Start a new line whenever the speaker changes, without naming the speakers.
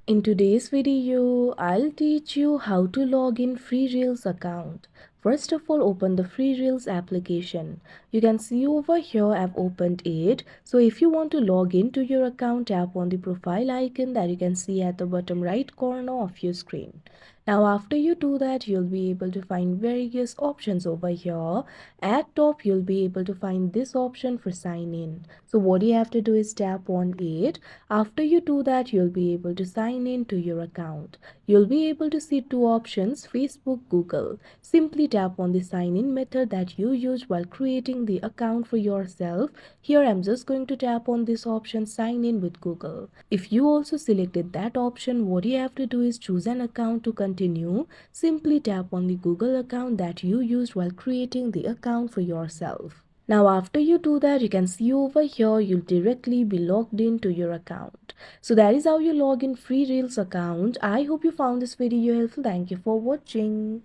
In today's video, I'll teach you how to log in FreeReels account. First of all, open the FreeReels application. You can see over here I've opened it. So if you want to log into your account, tap on the profile icon that you can see at the bottom right corner of your screen. Now after you do that, you'll be able to find various options over here. At top, you'll be able to find this option for sign in. So what you have to do is tap on it. After you do that, you'll be able to sign in to your account. You'll be able to see two options, Facebook, Google. Simply tap on the sign in method that you used while creating the account for yourself. Here I'm just going to tap on this option, sign in with Google. If you also selected that option, what you have to do is choose an account to continue. Simply tap on the Google account that you used while creating the account for yourself. Now after you do that, you can see over here you'll directly be logged into your account. So that is how you log in FreeReels account. I hope you found this video helpful. Thank you for watching.